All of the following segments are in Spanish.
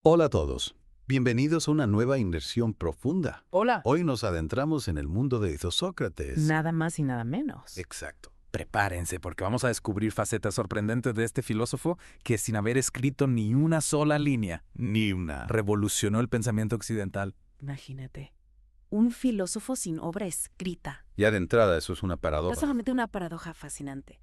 Hola a todos. Bienvenidos a una nueva inmersión profunda. Hola. Hoy nos adentramos en el mundo de Sócrates. Nada más y nada menos. Exacto. Prepárense, porque vamos a descubrir facetas sorprendentes de este filósofo que, sin haber escrito ni una sola línea, Ni una. revolucionó el pensamiento occidental. Imagínate. Un filósofo sin obra escrita. Ya de entrada eso es una Es paradoja. solamente una paradoja fascinante.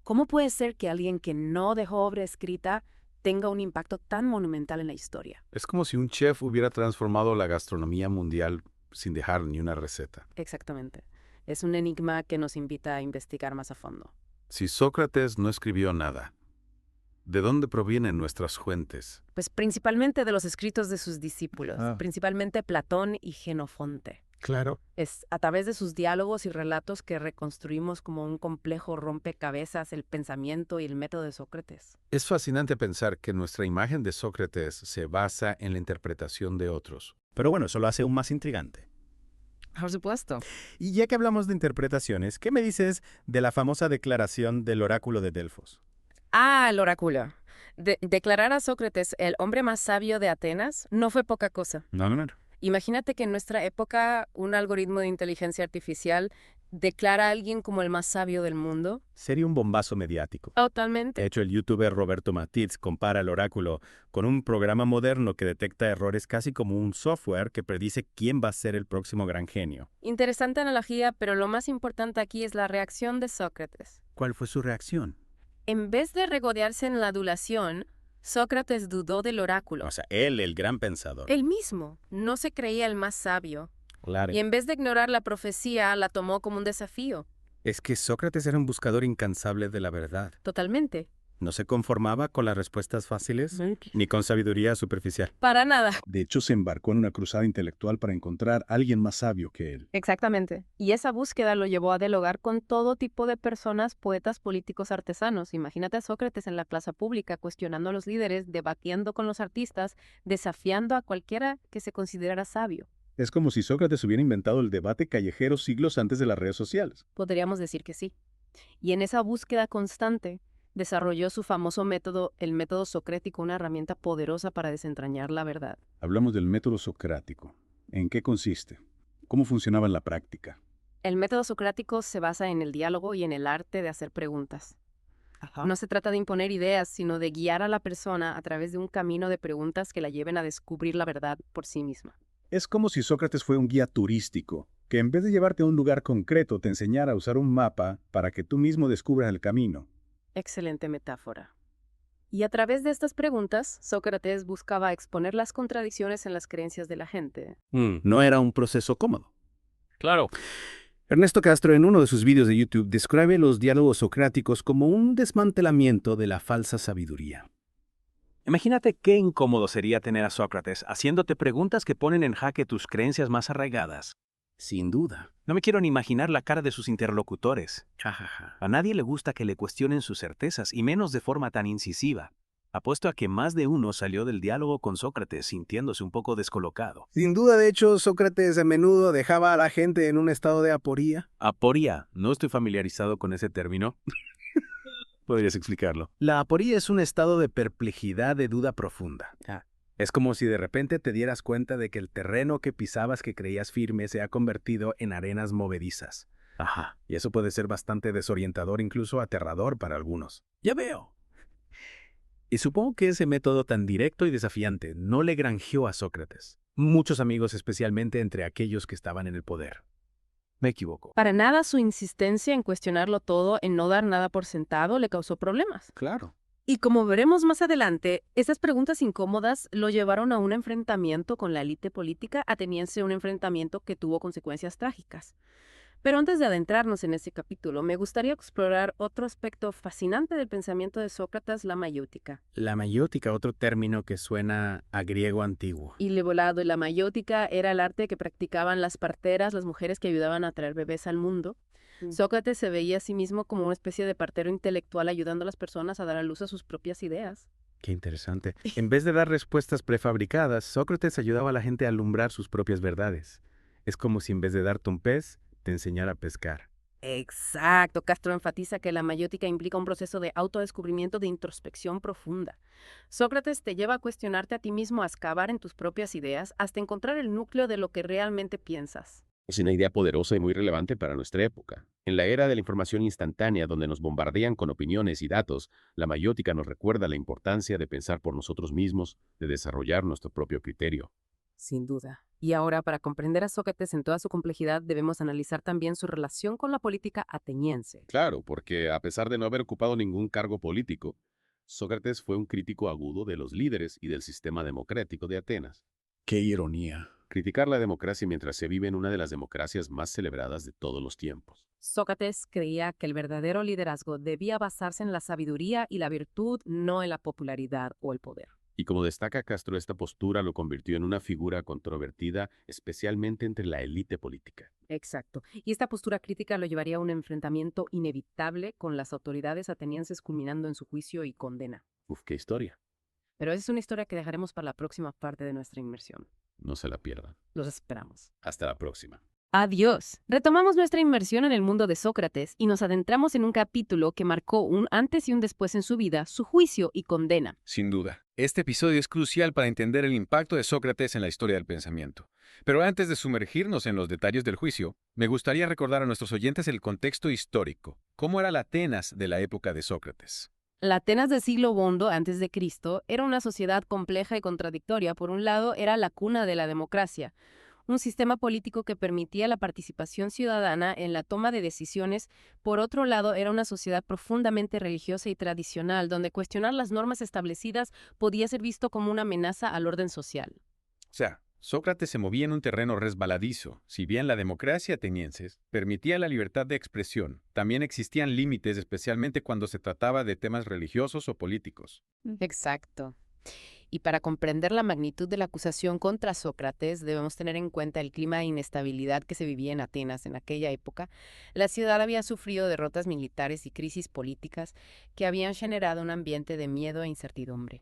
¿Cómo puede ser que alguien que no dejó obra escrita tenga un impacto tan monumental en la historia? Es como si un chef hubiera transformado la gastronomía mundial sin dejar ni una receta. Exactamente. Es un enigma que nos invita a investigar más a fondo. Si Sócrates no escribió nada, ¿de dónde provienen nuestras fuentes? Pues principalmente de los escritos de sus discípulos, Ah. principalmente Platón y Jenofonte. Claro. Es a través de sus diálogos y relatos que reconstruimos como un complejo rompecabezas el pensamiento y el método de Sócrates. Es fascinante pensar que nuestra imagen de Sócrates se basa en la interpretación de otros. Pero bueno, eso lo hace aún más intrigante. Por supuesto. Y ya que hablamos de interpretaciones, ¿qué me dices de la famosa declaración del oráculo de Delfos? El oráculo. Declarar a Sócrates el hombre más sabio de Atenas no fue poca cosa. No. Imagínate que en nuestra época un algoritmo de inteligencia artificial declara a alguien como el más sabio del mundo. Sería un bombazo mediático. De Totalmente. hecho, el youtuber Roberto Matiz compara el oráculo con un programa moderno que detecta errores casi como un software que predice quién va a ser el próximo gran genio. Interesante analogía, pero lo más importante aquí es la reacción de Sócrates. ¿Cuál fue su reacción? En vez de regodearse en la adulación, Sócrates dudó del oráculo. O sea, él, el gran pensador. Él mismo no se creía el más sabio, Claro. y en vez de ignorar la profecía, la tomó como un desafío. Es que Sócrates era un buscador incansable de la verdad. Totalmente. No se conformaba con las respuestas fáciles ni con sabiduría superficial. Para nada. De hecho, se embarcó en una cruzada intelectual para encontrar a alguien más sabio que él. Exactamente. Y esa búsqueda lo llevó a dialogar con todo tipo de personas, poetas, políticos, artesanos. Imagínate a Sócrates en la plaza pública, cuestionando a los líderes, debatiendo con los artistas, desafiando a cualquiera que se considerara sabio. Es como si Sócrates hubiera inventado el debate callejero siglos antes de las redes sociales. Podríamos decir que sí. Y en esa búsqueda constante, desarrolló su famoso método, el método socrático, una herramienta poderosa para desentrañar la verdad. Hablamos del método socrático. ¿En qué consiste? ¿Cómo funcionaba en la práctica? El método socrático se basa en el diálogo y en el arte de hacer preguntas. No se trata de imponer ideas, sino de guiar a la persona a través de un camino de preguntas que la lleven a descubrir la verdad por sí misma. Es como si Sócrates fuera un guía turístico, que en vez de llevarte a un lugar concreto te enseñara a usar un mapa para que tú mismo descubras el camino. Excelente metáfora. Y a través de estas preguntas, Sócrates buscaba exponer las contradicciones en las creencias de la gente. No era un proceso cómodo. Claro. Ernesto Castro, en uno de sus vídeos de YouTube, describe los diálogos socráticos como un desmantelamiento de la falsa sabiduría. Imagínate qué incómodo sería tener a Sócrates haciéndote preguntas que ponen en jaque tus creencias más arraigadas. Sin duda. No me quiero ni imaginar la cara de sus interlocutores. Jajaja. A nadie le gusta que le cuestionen sus certezas, y menos de forma tan incisiva. Apuesto a que más de uno salió del diálogo con Sócrates sintiéndose un poco descolocado. Sin duda, de hecho, Sócrates a menudo dejaba a la gente en un estado de aporía. Aporía. No estoy familiarizado con ese término. ¿Podrías explicarlo? La aporía es un estado de perplejidad, de duda profunda. Es como si de repente te dieras cuenta de que el terreno que pisabas que creías firme se ha convertido en arenas movedizas. Ajá. Y eso puede ser bastante desorientador, incluso aterrador para algunos. Ya veo. Y supongo que ese método tan directo y desafiante no le granjeó a Sócrates. Muchos amigos, especialmente entre aquellos que estaban en el poder. Me equivoco. Para nada su insistencia en cuestionarlo todo, en no dar nada por sentado, le causó problemas. Claro. Y como veremos más adelante, esas preguntas incómodas lo llevaron a un enfrentamiento con la élite política ateniense, un enfrentamiento que tuvo consecuencias trágicas. Pero antes de adentrarnos en ese capítulo, me gustaría explorar otro aspecto fascinante del pensamiento de Sócrates, la mayéutica. La mayéutica, otro término que suena a griego antiguo. Y le volado, la mayéutica era el arte que practicaban las parteras, las mujeres que ayudaban a traer bebés al mundo. Sócrates se veía a sí mismo como una especie de partero intelectual ayudando a las personas a dar a luz a sus propias ideas. Qué interesante. En vez de dar respuestas prefabricadas, Sócrates ayudaba a la gente a alumbrar sus propias verdades. Es como si en vez de darte un pez, te enseñara a pescar. Exacto, Castro enfatiza que la mayéutica implica un proceso de autodescubrimiento de introspección profunda. Sócrates te lleva a cuestionarte a ti mismo, a excavar en tus propias ideas, hasta encontrar el núcleo de lo que realmente piensas. Es una idea poderosa y muy relevante para nuestra época. En la era de la información instantánea, donde nos bombardean con opiniones y datos, la mayótica nos recuerda la importancia de pensar por nosotros mismos, de desarrollar nuestro propio criterio. Sin duda. Y ahora, para comprender a Sócrates en toda su complejidad, debemos analizar también su relación con la política ateniense. Claro, porque a pesar de no haber ocupado ningún cargo político, Sócrates fue un crítico agudo de los líderes y del sistema democrático de Atenas. ¡Qué ironía! Criticar la democracia mientras se vive en una de las democracias más celebradas de todos los tiempos. Sócrates creía que el verdadero liderazgo debía basarse en la sabiduría y la virtud, no en la popularidad o el poder. Y como destaca Castro, esta postura lo convirtió en una figura controvertida, especialmente entre la élite política. Exacto. Y esta postura crítica lo llevaría a un enfrentamiento inevitable con las autoridades atenienses, culminando en su juicio y condena. Uf, qué historia. Pero esa es una historia que dejaremos para la próxima parte de nuestra inmersión. No se la pierdan. Los esperamos. Hasta la próxima. Adiós. Retomamos nuestra inmersión en el mundo de Sócrates y nos adentramos en un capítulo que marcó un antes y un después en su vida, su juicio y condena. Sin duda, este episodio es crucial para entender el impacto de Sócrates en la historia del pensamiento. Pero antes de sumergirnos en los detalles del juicio, me gustaría recordar a nuestros oyentes el contexto histórico. ¿Cómo era la Atenas de la época de Sócrates? La Atenas del siglo II antes de Cristo era una sociedad compleja y contradictoria. Por un lado, era la cuna de la democracia, un sistema político que permitía la participación ciudadana en la toma de decisiones. Por otro lado, era una sociedad profundamente religiosa y tradicional, donde cuestionar las normas establecidas podía ser visto como una amenaza al orden social. O sea, Sócrates se movía en un terreno resbaladizo. Si bien la democracia ateniense permitía la libertad de expresión, también existían límites, especialmente cuando se trataba de temas religiosos o políticos. Exacto. Y para comprender la magnitud de la acusación contra Sócrates, debemos tener en cuenta el clima de inestabilidad que se vivía en Atenas en aquella época. La ciudad había sufrido derrotas militares y crisis políticas que habían generado un ambiente de miedo e incertidumbre.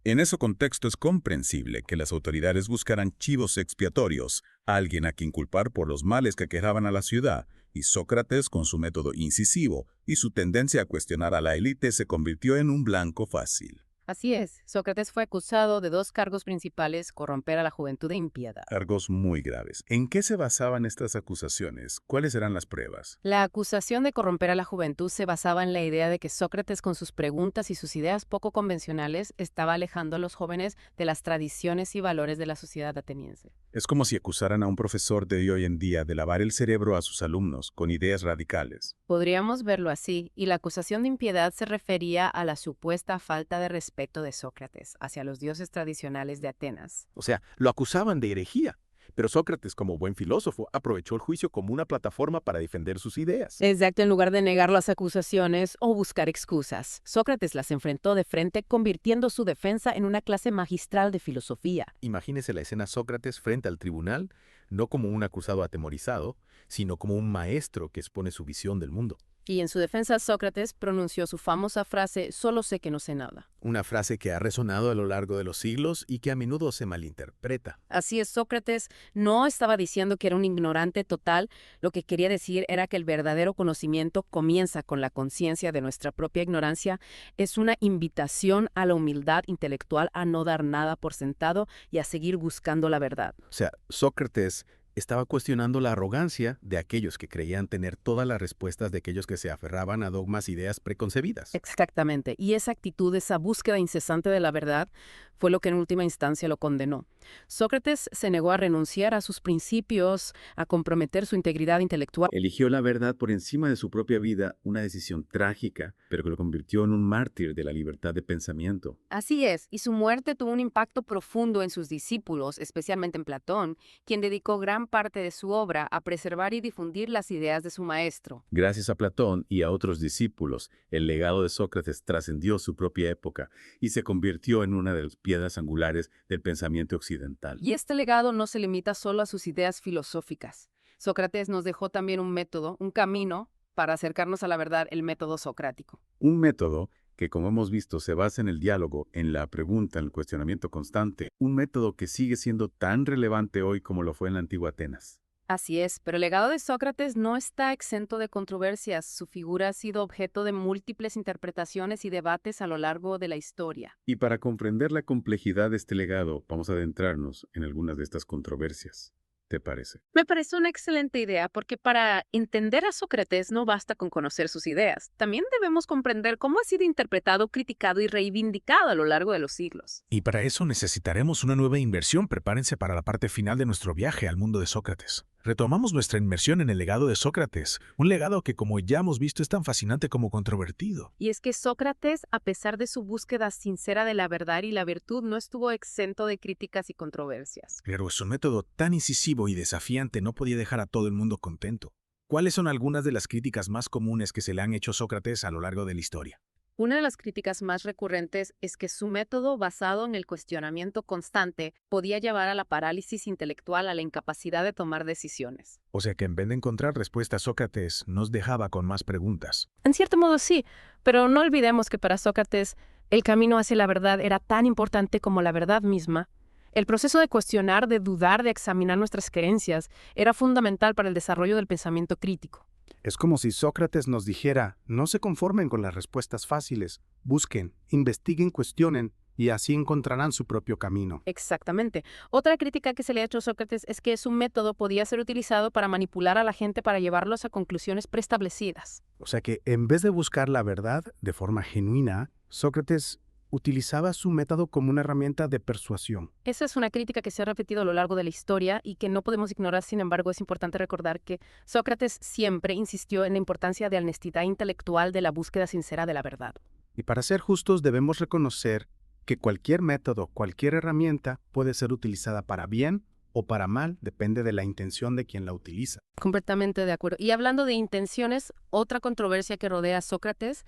En ese contexto es comprensible que las autoridades buscaran chivos expiatorios, alguien a quien culpar por los males que aquejaban a la ciudad, y Sócrates, con su método incisivo y su tendencia a cuestionar a la élite, se convirtió en un blanco fácil. Así es, Sócrates fue acusado de dos cargos principales: corromper a la juventud e impiedad. Cargos muy graves. ¿En qué se basaban estas acusaciones? ¿Cuáles eran las pruebas? La acusación de corromper a la juventud se basaba en la idea de que Sócrates, con sus preguntas y sus ideas poco convencionales, estaba alejando a los jóvenes de las tradiciones y valores de la sociedad ateniense. Es como si acusaran a un profesor de hoy en día de lavar el cerebro a sus alumnos con ideas radicales. Podríamos verlo así, y la acusación de impiedad se refería a la supuesta falta de respeto de Sócrates hacia los dioses tradicionales de Atenas. O sea, lo acusaban de herejía. Pero Sócrates, como buen filósofo, aprovechó el juicio como una plataforma para defender sus ideas. Exacto, en lugar de negar las acusaciones o buscar excusas, Sócrates las enfrentó de frente, convirtiendo su defensa en una clase magistral de filosofía. Imagínese la escena Sócrates frente al tribunal, no como un acusado atemorizado, sino como un maestro que expone su visión del mundo. Y en su defensa, Sócrates pronunció su famosa frase: «Solo sé que no sé nada». Una frase que ha resonado a lo largo de los siglos y que a menudo se malinterpreta. Así es, Sócrates no estaba diciendo que era un ignorante total. Lo que quería decir era que el verdadero conocimiento comienza con la conciencia de nuestra propia ignorancia. Es una invitación a la humildad intelectual, a no dar nada por sentado y a seguir buscando la verdad. O sea, Sócrates estaba cuestionando la arrogancia de aquellos que creían tener todas las respuestas, de aquellos que se aferraban a dogmas e ideas preconcebidas. Exactamente. Y esa actitud, esa búsqueda incesante de la verdad, fue lo que en última instancia lo condenó. Sócrates se negó a renunciar a sus principios, a comprometer su integridad intelectual. Eligió la verdad por encima de su propia vida, una decisión trágica, pero que lo convirtió en un mártir de la libertad de pensamiento. Así es, y su muerte tuvo un impacto profundo en sus discípulos, especialmente en Platón, quien dedicó gran parte de su obra a preservar y difundir las ideas de su maestro. Gracias a Platón y a otros discípulos, el legado de Sócrates trascendió su propia época y se convirtió en una de las piedras angulares del pensamiento occidental. Y este legado no se limita solo a sus ideas filosóficas. Sócrates nos dejó también un método, un camino para acercarnos a la verdad, el método socrático. Un método que, como hemos visto, se basa en el diálogo, en la pregunta, en el cuestionamiento constante. Un método que sigue siendo tan relevante hoy como lo fue en la antigua Atenas. Así es, pero el legado de Sócrates no está exento de controversias. Su figura ha sido objeto de múltiples interpretaciones y debates a lo largo de la historia. Y para comprender la complejidad de este legado, vamos a adentrarnos en algunas de estas controversias. ¿Te parece? Me parece una excelente idea porque para entender a Sócrates no basta con conocer sus ideas. También debemos comprender cómo ha sido interpretado, criticado y reivindicado a lo largo de los siglos. Y para eso necesitaremos una nueva inversión. Prepárense para la parte final de nuestro viaje al mundo de Sócrates. Retomamos nuestra inmersión en el legado de Sócrates, un legado que, como ya hemos visto, es tan fascinante como controvertido. Y es que Sócrates, a pesar de su búsqueda sincera de la verdad y la virtud, no estuvo exento de críticas y controversias. Pero su método tan incisivo y desafiante no podía dejar a todo el mundo contento. ¿Cuáles son algunas de las críticas más comunes que se le han hecho a Sócrates a lo largo de la historia? Una de las críticas más recurrentes es que su método basado en el cuestionamiento constante podía llevar a la parálisis intelectual, a la incapacidad de tomar decisiones. O sea que en vez de encontrar respuestas, Sócrates nos dejaba con más preguntas. En cierto modo sí, pero no olvidemos que para Sócrates el camino hacia la verdad era tan importante como la verdad misma. El proceso de cuestionar, de dudar, de examinar nuestras creencias era fundamental para el desarrollo del pensamiento crítico. Es como si Sócrates nos dijera, no se conformen con las respuestas fáciles, busquen, investiguen, cuestionen, y así encontrarán su propio camino. Exactamente. Otra crítica que se le ha hecho a Sócrates es que su método podía ser utilizado para manipular a la gente para llevarlos a conclusiones preestablecidas. O sea que en vez de buscar la verdad de forma genuina, Sócrates utilizaba su método como una herramienta de persuasión. Esa es una crítica que se ha repetido a lo largo de la historia y que no podemos ignorar. Sin embargo, es importante recordar que Sócrates siempre insistió en la importancia de la honestidad intelectual, de la búsqueda sincera de la verdad. Y para ser justos debemos reconocer que cualquier método, cualquier herramienta puede ser utilizada para bien o para mal, depende de la intención de quien la utiliza. Completamente de acuerdo. Y hablando de intenciones, otra controversia que rodea a Sócrates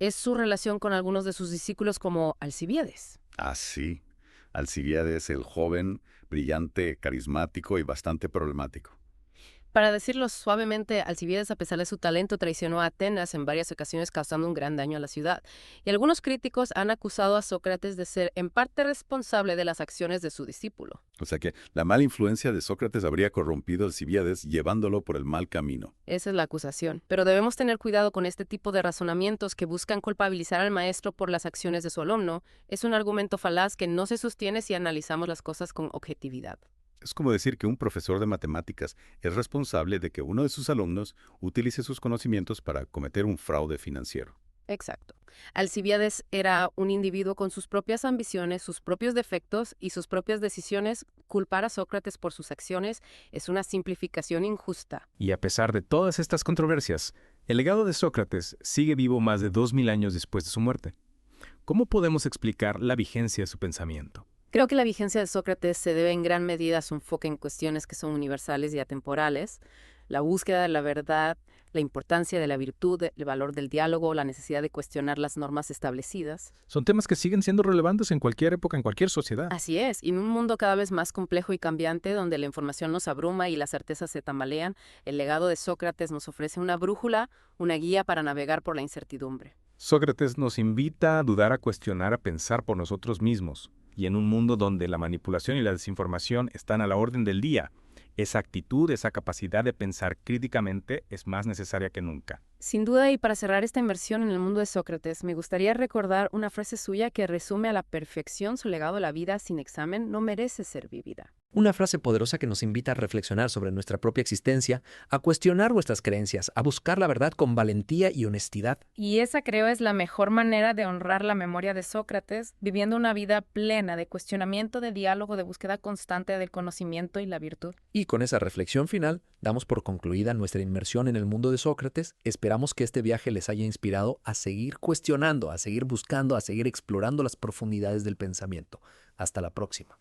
es su relación con algunos de sus discípulos como Alcibíades. Ah, sí. Alcibíades, el joven, brillante, carismático y bastante problemático. Para decirlo suavemente, Alcibíades, a pesar de su talento, traicionó a Atenas en varias ocasiones, causando un gran daño a la ciudad. Y algunos críticos han acusado a Sócrates de ser en parte responsable de las acciones de su discípulo. O sea que la mala influencia de Sócrates habría corrompido a Alcibíades llevándolo por el mal camino. Esa es la acusación. Pero debemos tener cuidado con este tipo de razonamientos que buscan culpabilizar al maestro por las acciones de su alumno. Es un argumento falaz que no se sostiene si analizamos las cosas con objetividad. Es como decir que un profesor de matemáticas es responsable de que uno de sus alumnos utilice sus conocimientos para cometer un fraude financiero. Exacto. Alcibíades era un individuo con sus propias ambiciones, sus propios defectos y sus propias decisiones. Culpar a Sócrates por sus acciones es una simplificación injusta. Y a pesar de todas estas controversias, el legado de Sócrates sigue vivo más de 2000 años después de su muerte. ¿Cómo podemos explicar la vigencia de su pensamiento? Creo que la vigencia de Sócrates se debe en gran medida a su enfoque en cuestiones que son universales y atemporales, la búsqueda de la verdad, la importancia de la virtud, el valor del diálogo, la necesidad de cuestionar las normas establecidas. Son temas que siguen siendo relevantes en cualquier época, en cualquier sociedad. Así es, y en un mundo cada vez más complejo y cambiante, donde la información nos abruma y las certezas se tambalean, el legado de Sócrates nos ofrece una brújula, una guía para navegar por la incertidumbre. Sócrates nos invita a dudar, a cuestionar, a pensar por nosotros mismos. Y en un mundo donde la manipulación y la desinformación están a la orden del día, esa actitud, esa capacidad de pensar críticamente es más necesaria que nunca. Sin duda, y para cerrar esta inmersión en el mundo de Sócrates, me gustaría recordar una frase suya que resume a la perfección su legado: la vida sin examen no merece ser vivida. Una frase poderosa que nos invita a reflexionar sobre nuestra propia existencia, a cuestionar nuestras creencias, a buscar la verdad con valentía y honestidad. Y esa, creo, es la mejor manera de honrar la memoria de Sócrates, viviendo una vida plena de cuestionamiento, de diálogo, de búsqueda constante del conocimiento y la virtud. Y con esa reflexión final, damos por concluida nuestra inmersión en el mundo de Sócrates. Esperamos que este viaje les haya inspirado a seguir cuestionando, a seguir buscando, a seguir explorando las profundidades del pensamiento. Hasta la próxima.